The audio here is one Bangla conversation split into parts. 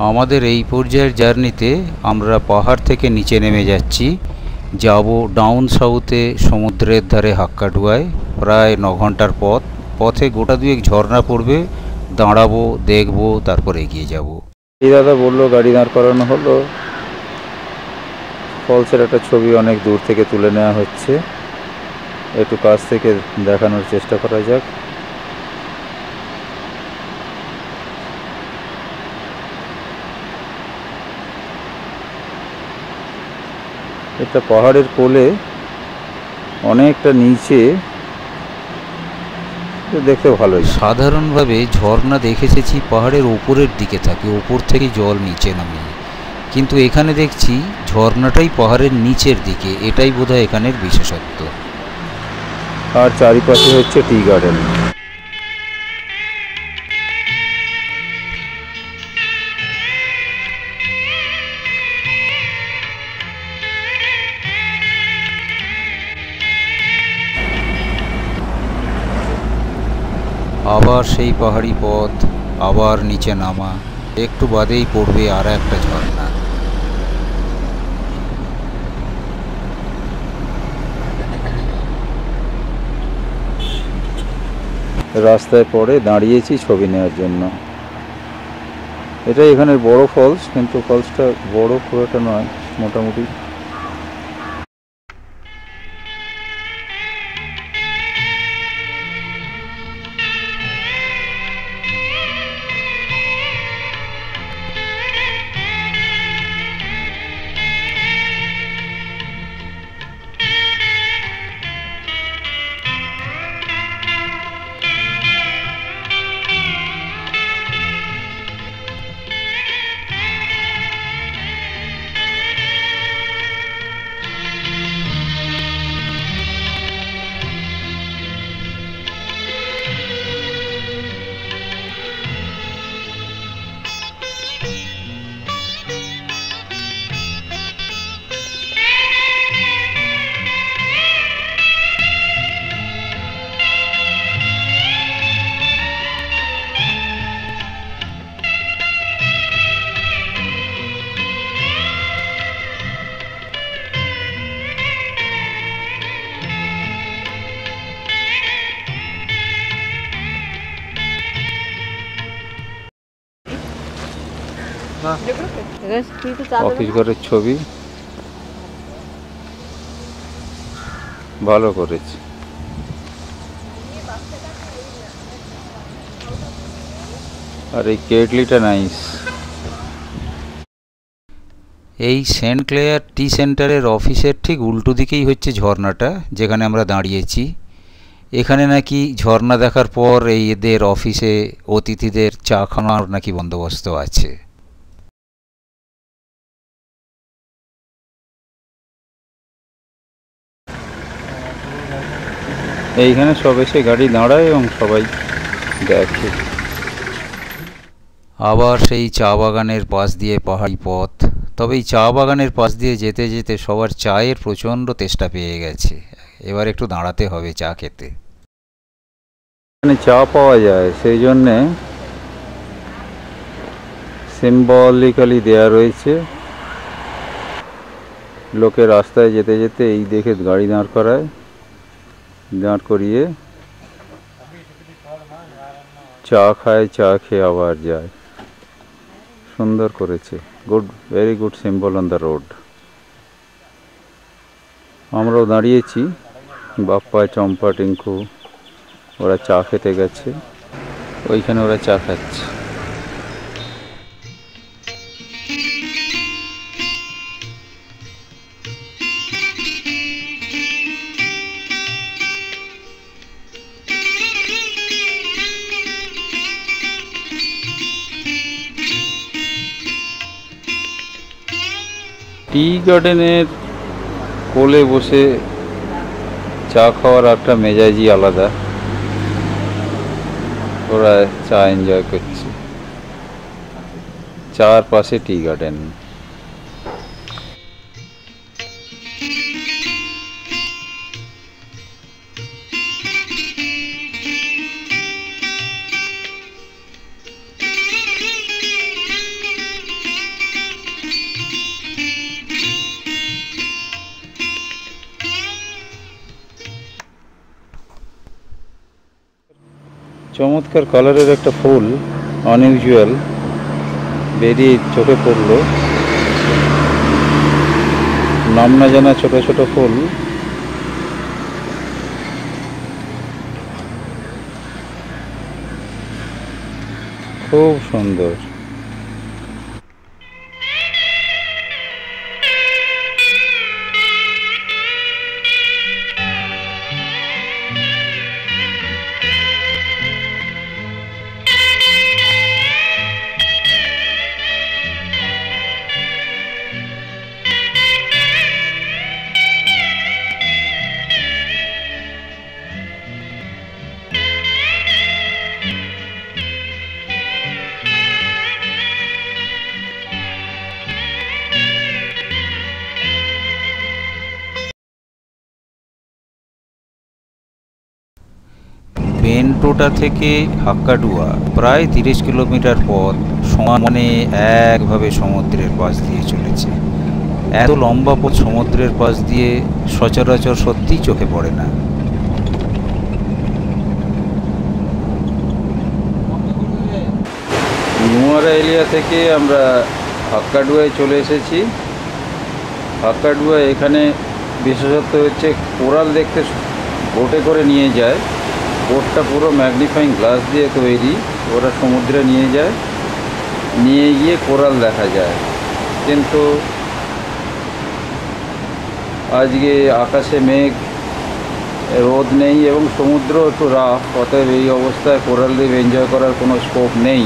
আমাদের এই পর্যায়ের জার্নিতে আমরা পাহাড় থেকে নিচে নেমে যাচ্ছি, যাব ডাউন সাউথে সমুদ্রের ধারে হাক্কাডুয়ায়। প্রায় 9 ঘন্টার পথ। পথে গোটা দুয়েক ঝর্ণা পড়বে, দাঁড়াবো, দেখবো, তারপর এগিয়ে যাব। এই দাদা বললো গাড়ি দাঁড় করানো হলো। ফলসের একটা ছবি অনেক দূর থেকে তুলে নেওয়া হচ্ছে, একটু কাছ থেকে দেখানোর চেষ্টা করা যাক। এটা পাহাড়ের কোলে অনেকটা নিচে, দেখতে ভালোই। সাধারণভাবে ঝর্ণা দেখে এসেছি পাহাড়ের ওপরের দিকে থাকে, ওপর থেকে জল নিচে নামে, কিন্তু এখানে দেখছি ঝর্ণাটাই পাহাড়ের নিচের দিকে। এটাই বোধহয় এখানের বিশেষত্ব। আর চারিপাশে হচ্ছে টি গার্ডেন। আবার সেই পাহাড়ি পথ, আবার নিচে নামা, একটু বাদেই পড়বে আর একটা ঝর্ণা। রাস্তায় পড়ে দাঁড়িয়েছি ছবি নেওয়ার জন্য। এটাই এখানের বড় ফলস, কিন্তু ফলসটা বড় খুব একটা নয়, মোটামুটি। অফিস ঘরের ছবি ভালো করেছে। আর এই কেটলিটা নাইস। এই সেন্ট ক্লেয়ার টি সেন্টারের অফিসের ঠিক উল্টো দিকেই হচ্ছে ঝর্ণাটা, যেখানে আমরা দাঁড়িয়েছি। এখানে নাকি ঝর্ণা দেখার পর এই এদের অফিসে অতিথিদের চা খাওয়ার নাকি বন্দোবস্ত আছে। এইখানে সব এসে গাড়ি দাঁড়ায় এবং সবাই দেখে। আবার সেই চা বাগানের পাশ দিয়ে পাহাড়ি পথ। তবে এই চা বাগানের পাশ দিয়ে যেতে যেতে সবার চায়ের প্রচণ্ড তেষ্টা পেয়ে গেছে। এবার একটু দাঁড়াতে হবে চা খেতে। এখানে চা পাওয়া যায়, সেই জন্যে সিম্বলিক্যালি দেয়া রয়েছে। লোকে রাস্তায় যেতে যেতে এই দেখে গাড়ি দাঁড় করায়, দাঁড় করিয়ে চা খায়, চা খেয়ে আবার যায়। সুন্দর করেছে, good, very good symbol on the road. আমরাও দাঁড়িয়েছি, বাপ্পা, চম্পা, টিঙ্কু ওরা চা খেতে গেছে, ওইখানে ওরা চা খাচ্ছে। টি গার্ডেনের কোলে বসে চা খাওয়ার একটা মেজাজই আলাদা। ওরা চা এনজয় করছে, চার পাশে টি গার্ডেন। চমৎকার কালারের একটা ফুল, আনইউজুয়াল, বেরিয়ে চোখে পড়লো। নাম না জানা ছোট ছোট ফুল। খুব সুন্দর। বেন্টোটা থেকে হাক্কাডুয়া প্রায় 30 কিলোমিটার পথ সমানে একভাবে সমুদ্রের পাশ দিয়ে চলেছে। এত লম্বা পথ সমুদ্রের পাশ দিয়ে সচরাচর সত্যিই চোখে পড়ে না। নুয়ারা এলিয়া থেকে আমরা হাক্কাডুয়ায় চলে এসেছি। হাক্কাডুয়া এখানে বিশেষত্ব হচ্ছে কোরাল দেখতে বোটে করে নিয়ে যায়। বোটটা পুরো ম্যাগনিফাইং গ্লাস দিয়ে তৈরি, ওরা সমুদ্রে নিয়ে যায়, নিয়ে গিয়ে কোরাল দেখা যায়। কিন্তু আজকে আকাশে মেঘ, রোদ নেই এবং সমুদ্র একটু রাফ, অতএব এই অবস্থায় কোরাল দ্বীপ এনজয় করার কোনো স্কোপ নেই।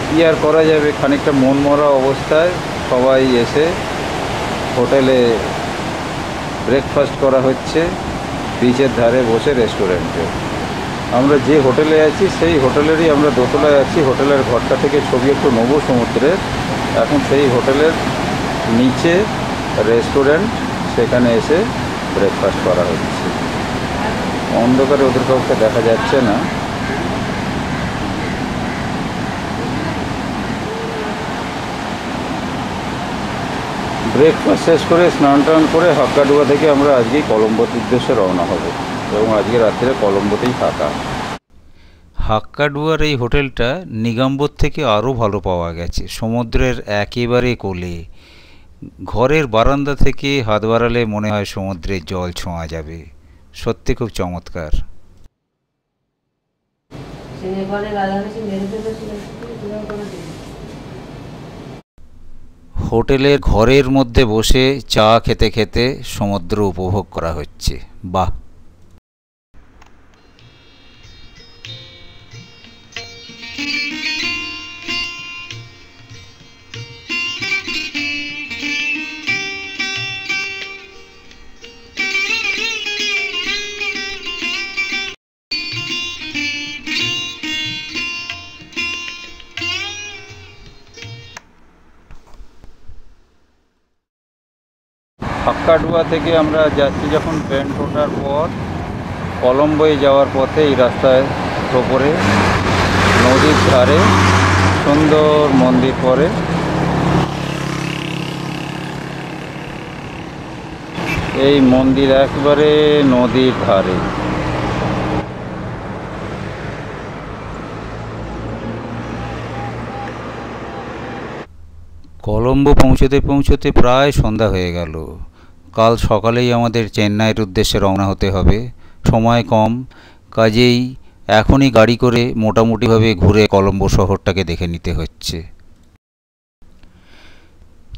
কী আর করা যাবে, খানিকটা মনমরা অবস্থায় সবাই এসে হোটেলে ব্রেকফাস্ট করা হচ্ছে বিচের ধারে বসে রেস্টুরেন্টে। আমরা যে হোটেলে আছি সেই হোটেলেরই আমরা দোতলায় আছি। হোটেলের ঘরটা থেকে ছবি একটু নেবো সমুদ্রের। এখন সেই হোটেলের নিচে রেস্টুরেন্ট, সেখানে এসে ব্রেকফাস্ট করা হচ্ছে। অন্ধকারে ওদের কাউকে দেখা যাচ্ছে না। ব্রেকফাস্ট শেষ করে স্নান টান করে হাক্কাডুয়া থেকে আমরা আজকেই কলম্বোর উদ্দেশ্যে রওনা হব এবং আজকে রাত্রে কলম্বোতেই থাকা। হাক্কাডুয়ার এই হোটেলটা নিগাম্বোর থেকে আরও ভালো পাওয়া গেছে। সমুদ্রের একেবারে কোলে, ঘরের বারান্দা থেকে হাত বাড়ালে মনে হয় সমুদ্রের জল ছোঁয়া যাবে। সত্যি খুব চমৎকার। হোটেলের ঘরের মধ্যে বসে চা খেতে খেতে সমুদ্র উপভোগ করা হচ্ছে। বাহ! হাক্কাডুয়া থেকে আমরা যাচ্ছি যখন বেন্টোটার পর কলম্বোয় যাওয়ার পথে এই রাস্তায় ওপরে নদীর ধারে সুন্দর মন্দির পড়ে। এই মন্দির একবারে নদীর ধারে। কলম্বো পৌঁছতে পৌঁছতে প্রায় সন্ধ্যা হয়ে গেল। কাল সকালেই আমাদের চেন্নাইয়ের উদ্দেশ্যে রওনা হতে হবে। সময় কম, কাজেই এখনই গাড়ি করে মোটামুটিভাবে ঘুরে কলম্বো শহরটাকে দেখে নিতে হচ্ছে।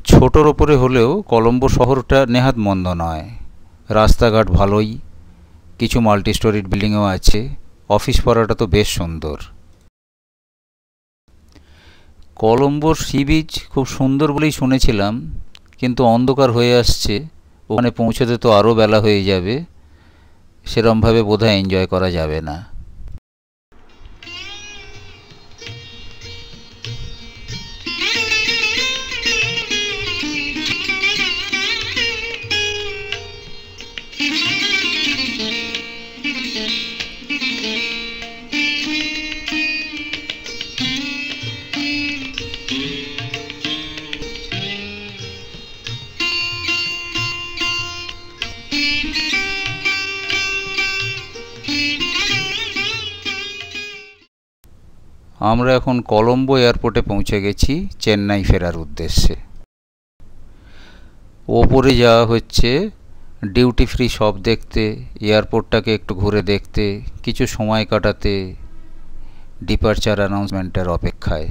ছোটোর ওপরে হলেও কলম্বো শহরটা নেহাত মন্দ নয়। রাস্তাঘাট ভালোই, কিছু মাল্টি স্টোরিড বিল্ডিংও আছে। অফিস পাড়াটা তো বেশ সুন্দর। কলম্বোর সি বিচ খুব সুন্দর বলেই শুনেছিলাম, কিন্তু অন্ধকার হয়ে আসছে। ওখানে পৌঁছতে তো আরও বেলা হয়ে যাবে, সেরমভাবে বোধহয় এনজয় করা যাবে না। আমরা এখন কলম্বো এয়ারপোর্টে পৌঁছে গেছি চেন্নাই ফেরার উদ্দেশ্যে। ওপরে যাওয়া হচ্ছে ডিউটি ফ্রি শপ দেখতে, এয়ারপোর্টটাকে একটু ঘুরে দেখতে, কিছু সময় কাটাতে, ডিপারচার অ্যানাউন্সমেন্টের অপেক্ষায়।